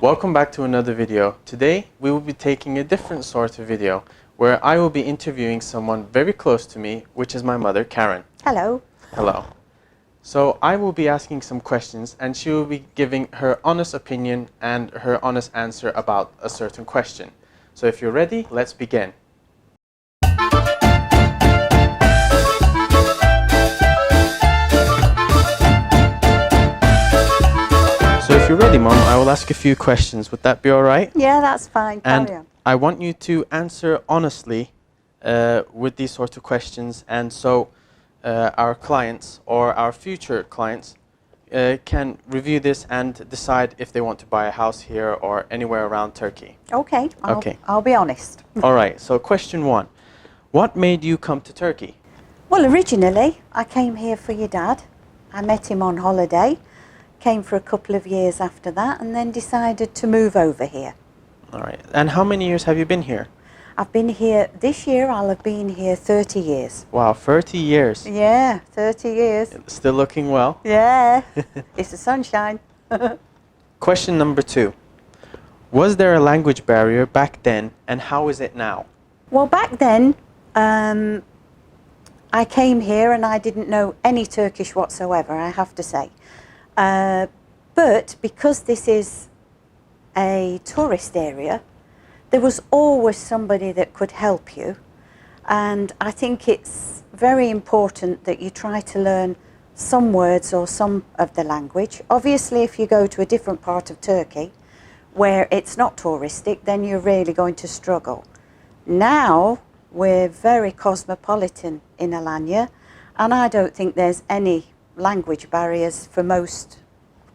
Welcome back to another video. Today we will be taking a different sort of video where I will be interviewing someone very close to me, which is my mother, Karen. Hello. Hello. So I will be asking some questions and she will be giving her honest opinion and her honest answer about a certain question. So if you're ready, let's begin. So if you're ready, Mom, I will ask a few questions. Would that be all right? Yeah, that's fine. And Carry on. I want you to answer honestly with these sorts of questions, and so our clients or our future clients can review this and decide if they want to buy a house here or anywhere around Turkey. Okay. I'll be honest. All right. So question one. What made you come to Turkey? Well, originally I came here for your dad. I met him on holiday, came for a couple of years after that, and then decided to move over here. All right. And how many years have you been here? I've been here, this year I'll have been here 30 years. Wow, 30 years. Yeah, 30 years. Still looking well. Yeah, it's the sunshine. Question number two. Was there a language barrier back then, and how is it now? Well, back then, I came here and I didn't know any Turkish whatsoever, I have to say. But because this is a tourist area, there was always somebody that could help you. And I think it's very important that you try to learn some words or some of the language. Obviously, if you go to a different part of Turkey where it's not touristic, then you're really going to struggle. Now, we're very cosmopolitan in Alanya, and I don't think there's any language barriers for most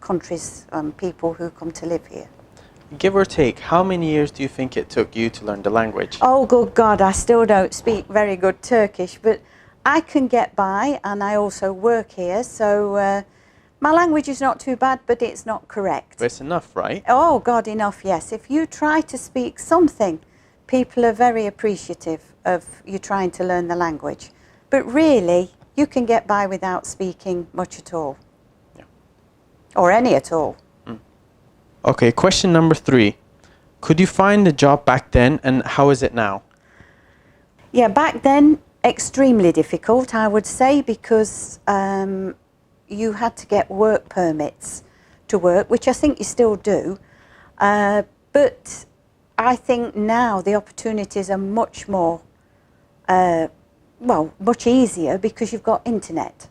countries and people who come to live here. Give or take, how many years do you think it took you to learn the language? Oh, good God, I still don't speak very good Turkish, but I can get by, and I also work here, so my language is not too bad, but it's not correct. But it's enough, right? Oh, God, enough, yes. If you try to speak something, people are very appreciative of you trying to learn the language. But really, you can get by without speaking much at all. Yeah. Or any at all. Okay, question number three. Could you find a job back then, and how is it now? Yeah, back then, extremely difficult, I would say, because you had to get work permits to work, which I think you still do. But I think now the opportunities are much more, much easier because you've got internet.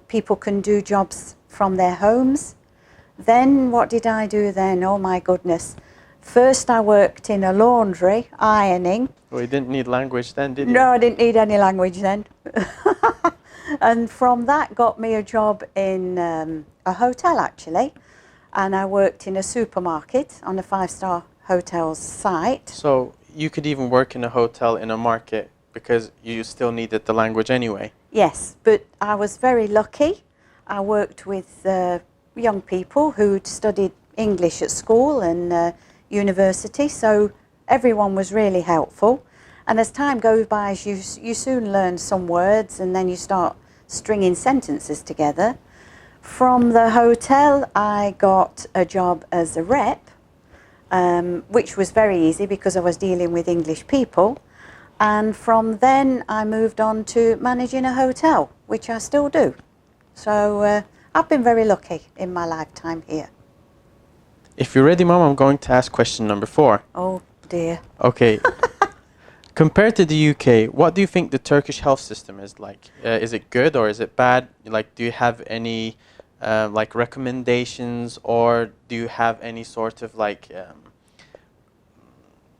People can do jobs from their homes. Then what did I do then? Oh my goodness. First I worked in a laundry, ironing. Well, you didn't need language then, did you? No, I didn't need any language then. And from that got me a job in a hotel actually. And I worked in a supermarket on a 5-star hotel site. So you could even work in a hotel in a market because you still needed the language anyway. Yes, but I was very lucky. I worked with young people who'd studied English at school and university, so everyone was really helpful. And as time goes by, you soon learn some words and then you start stringing sentences together. From the hotel, I got a job as a rep, which was very easy because I was dealing with English people. And from then, I moved on to managing a hotel, which I still do. So I've been very lucky in my lifetime here. If you're ready, Mom, I'm going to ask question number 4. Oh, dear. Okay. Compared to the UK, what do you think the Turkish health system is like? Is it good or is it bad? Like, do you have any like recommendations, or do you have any sort of like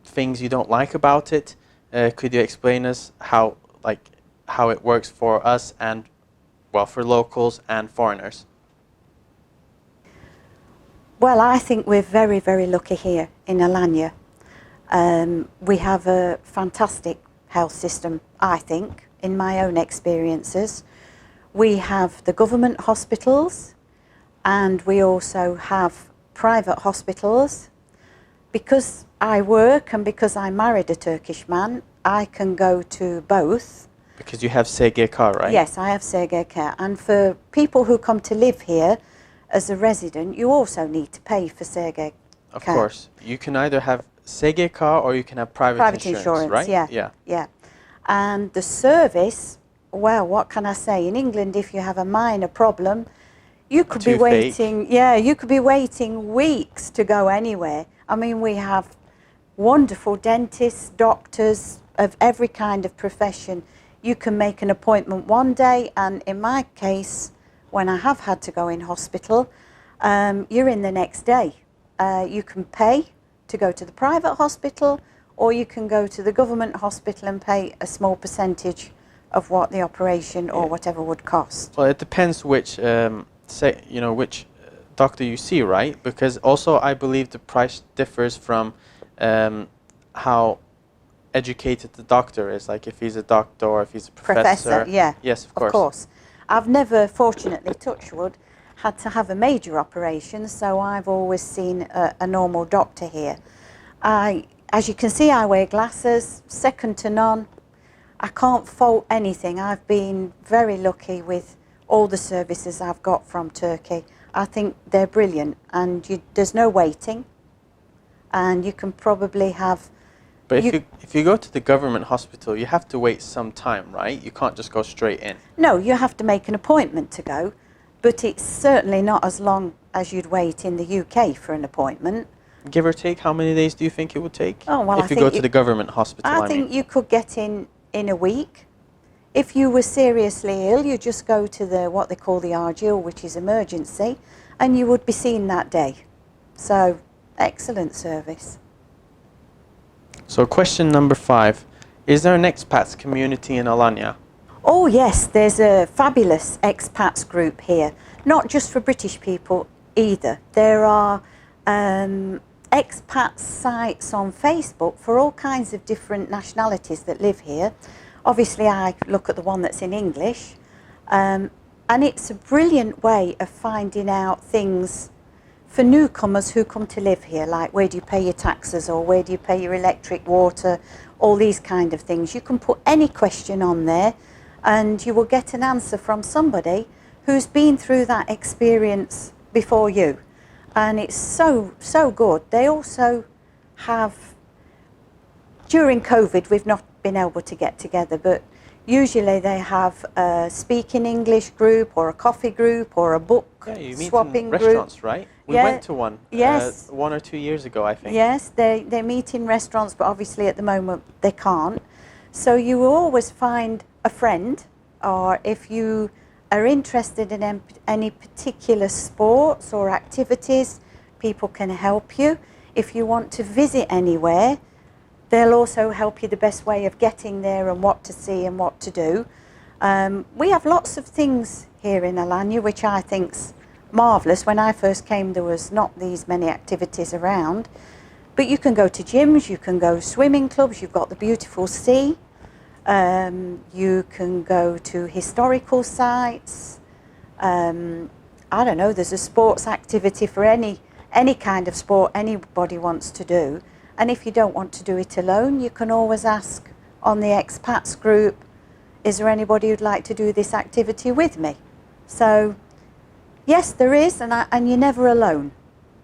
things you don't like about it? Could you explain us how it works for us and, well, for locals and foreigners? Well, I think we're very, very lucky here in Alanya. We have a fantastic health system, I think, in my own experiences. We have the government hospitals and we also have private hospitals. Because I work and because I married a Turkish man, I can go to both. Because you have SGK, right? Yes, I have SGK. And for people who come to live here as a resident, you also need to pay for Of course. You can either have SGK or you can have private insurance, right? Yeah. Yeah. And the service, well, what can I say? In England, if you have a minor problem, you could be waiting. Yeah, you could be waiting weeks to go anywhere. I mean, we have wonderful dentists, doctors of every kind of profession. You can make an appointment one day, and in my case, when I have had to go in hospital, you're in the next day. You can pay to go to the private hospital, or you can go to the government hospital and pay a small percentage of what the operation or whatever would cost. Well, it depends which, which doctor you see, right? Because also I believe the price differs from how educated the doctor is, like if he's a doctor or if he's a professor. Yeah. Yes, of course. Of course. I've never, fortunately, touch wood, had to have a major operation, so I've always seen a normal doctor here. As you can see, I wear glasses, second to none. I can't fault anything. I've been very lucky with all the services I've got from Turkey. I think they're brilliant, and there's no waiting, and you can probably have... But if you go to the government hospital, you have to wait some time, right? You can't just go straight in. No, you have to make an appointment to go, but it's certainly not as long as you'd wait in the UK for an appointment. Give or take, how many days do you think it would take? Oh, well, if you go to the government hospital, I think you could get in a week. If you were seriously ill, you just go to what they call the RGL, which is emergency, and you would be seen that day. So, excellent service. So question number 5. Is there an expats community in Alanya? Oh yes, there's a fabulous expats group here. Not just for British people either. There are expat sites on Facebook for all kinds of different nationalities that live here. Obviously I look at the one that's in English. And it's a brilliant way of finding out things for newcomers who come to live here, like where do you pay your taxes, or where do you pay your electric, water, all these kind of things. You can put any question on there and you will get an answer from somebody who's been through that experience before you. And it's so good. They also have, during COVID, we've not been able to get together, but usually they have a speaking English group or a coffee group or a book swapping group. Restaurants, right? We went to one. Yes. 1 or 2 years ago, I think. Yes, they meet in restaurants, but obviously at the moment they can't. So you will always find a friend, or if you are interested in any particular sports or activities, people can help you. If you want to visit anywhere, they'll also help you the best way of getting there and what to see and what to do. We have lots of things here in Alanya, which I think's marvellous. When I first came, there was not these many activities around. But you can go to gyms, you can go swimming clubs, you've got the beautiful sea. You can go to historical sites. I don't know, there's a sports activity for any kind of sport anybody wants to do. And if you don't want to do it alone, you can always ask on the expats group, is there anybody who'd like to do this activity with me? So, yes, there is, and you're never alone,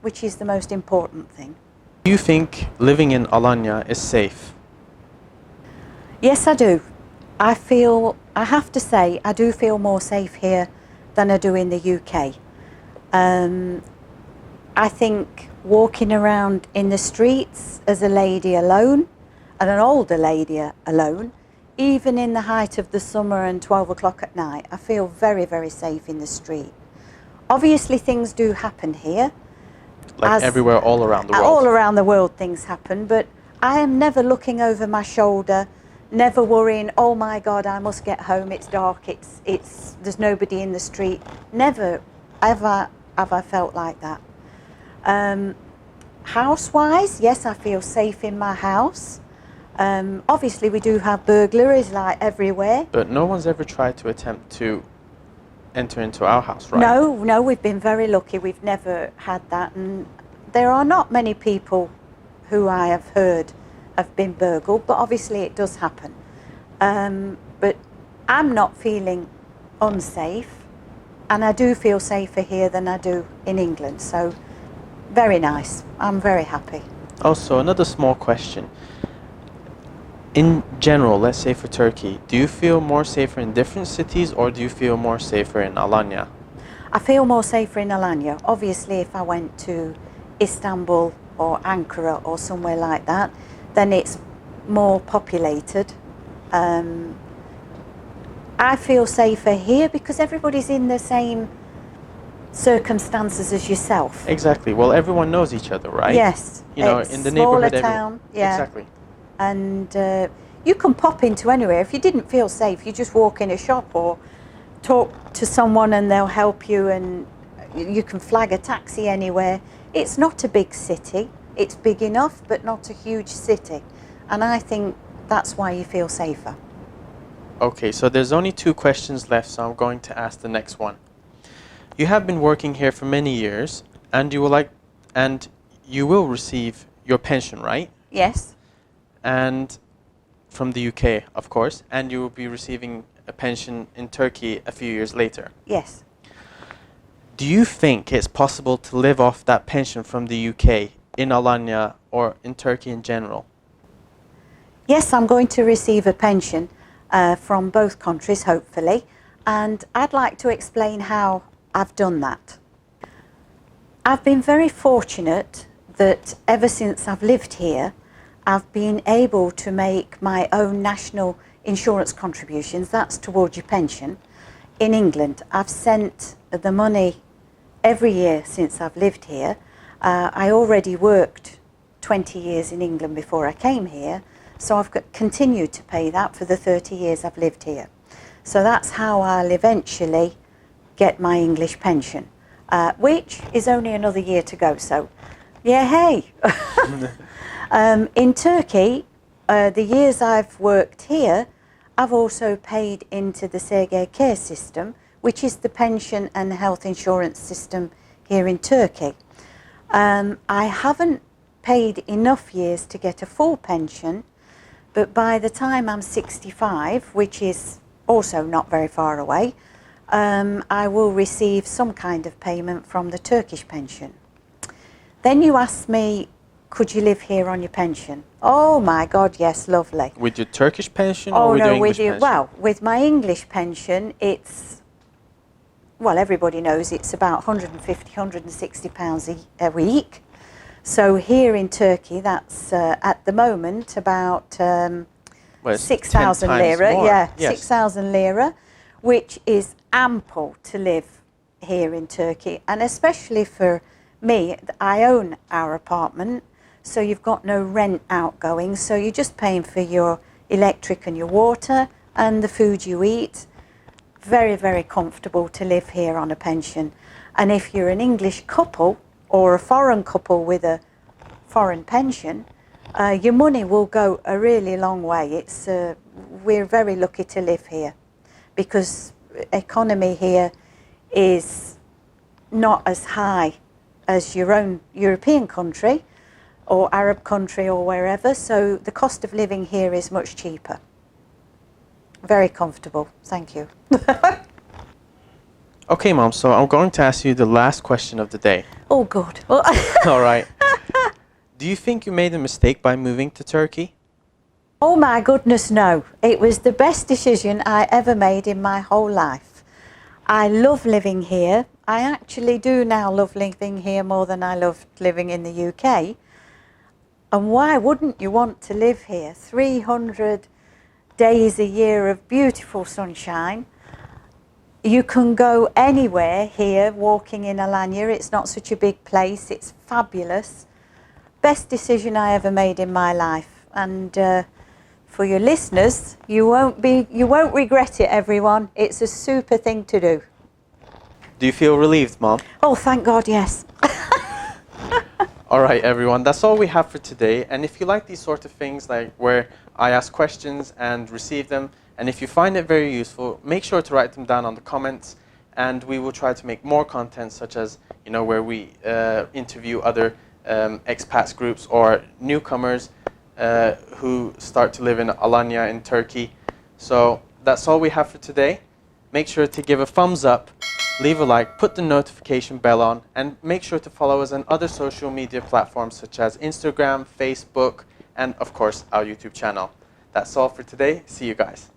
which is the most important thing. Do you think living in Alanya is safe? Yes, I do. I have to say, I do feel more safe here than I do in the UK. I think walking around in the streets as a lady alone, and an older lady alone, even in the height of the summer and 12 o'clock at night, I feel very, very safe in the street. Obviously things do happen here. Like everywhere, all around the world? All around the world things happen, but I am never looking over my shoulder, never worrying, oh my God, I must get home, it's dark, there's nobody in the street. Never, ever have I felt like that. House-wise, yes, I feel safe in my house. Obviously we do have burglaries like everywhere. But no one's ever tried to attempt to enter into our house, right? No, we've been very lucky. We've never had that, and there are not many people who I have heard have been burgled, but obviously it does happen. But I'm not feeling unsafe, and I do feel safer here than I do in England. So Very nice. I'm very happy. Also, another small question. In general, let's say for Turkey, do you feel more safer in different cities or do you feel more safer in Alanya? I feel more safer in Alanya. Obviously, if I went to Istanbul or Ankara or somewhere like that, then it's more populated. I feel safer here because everybody's in the same circumstances as yourself. Exactly. Well, everyone knows each other, right? Yes. You know, it's in the smaller neighborhood, town. Yeah. Exactly. And you can pop into anywhere. If you didn't feel safe, you just walk in a shop or talk to someone and they'll help you, and you can flag a taxi anywhere. It's not a big city. It's big enough, but not a huge city. And I think that's why you feel safer. Okay, so there's only 2 questions left, so I'm going to ask the next one. You have been working here for many years, and you will receive your pension, right? Yes. And from the UK, of course, and you will be receiving a pension in Turkey a few years later. Yes. Do you think it's possible to live off that pension from the UK in Alanya or in Turkey in general? Yes, I'm going to receive a pension from both countries, hopefully, and I'd like to explain how I've done that. I've been very fortunate that ever since I've lived here, I've been able to make my own national insurance contributions, that's towards your pension, in England. I've sent the money every year since I've lived here. I already worked 20 years in England before I came here, so I've continued to pay that for the 30 years I've lived here. So that's how I'll eventually get my English pension, which is only another year to go, so yeah, hey. In Turkey, the years I've worked here, I've also paid into the SGK system, which is the pension and health insurance system here in Turkey. I haven't paid enough years to get a full pension, but by the time I'm 65, which is also not very far away, I will receive some kind of payment from the Turkish pension. Then you asked me, could you live here on your pension? Oh my God, yes, lovely. With your Turkish pension or with your English pension? Well, with my English pension, it's, well, everybody knows it's about 150, 160 pounds a week. So here in Turkey, that's at the moment about 6,000 lira. Yeah, yes. 6,000 lira, which is ample to live here in Turkey. And especially for me, I own our apartment, so you've got no rent outgoing, so you're just paying for your electric and your water and the food you eat. Very, very comfortable to live here on a pension. And if you're an English couple or a foreign couple with a foreign pension, your money will go a really long way. We're very lucky to live here because economy here is not as high as your own European country or Arab country or wherever, so the cost of living here is much cheaper. Very comfortable, thank you. Okay, Mom, so I'm going to ask you the last question of the day. Oh, good. All right. Do you think you made a mistake by moving to Turkey? Oh my goodness, no. It was the best decision I ever made in my whole life. I love living here. I actually do now love living here more than I loved living in the UK. And why wouldn't you want to live here? 300 days a year of beautiful sunshine. You can go anywhere here walking in Alanya. It's not such a big place. It's fabulous. Best decision I ever made in my life. And for your listeners, you won't regret it, everyone. It's a super thing to do. Do you feel relieved, Mom? Oh, thank God, yes. All right, everyone, that's all we have for today. And if you like these sort of things, like where I ask questions and receive them, and if you find it very useful, make sure to write them down on the comments, and we will try to make more content, such as, you know, where we interview other expats groups or newcomers who start to live in Alanya in Turkey. So that's all we have for today. Make sure to give a thumbs up leave a like, put the notification bell on, and make sure to follow us on other social media platforms such as Instagram, Facebook, and of course our YouTube channel. That's all for today. See you guys.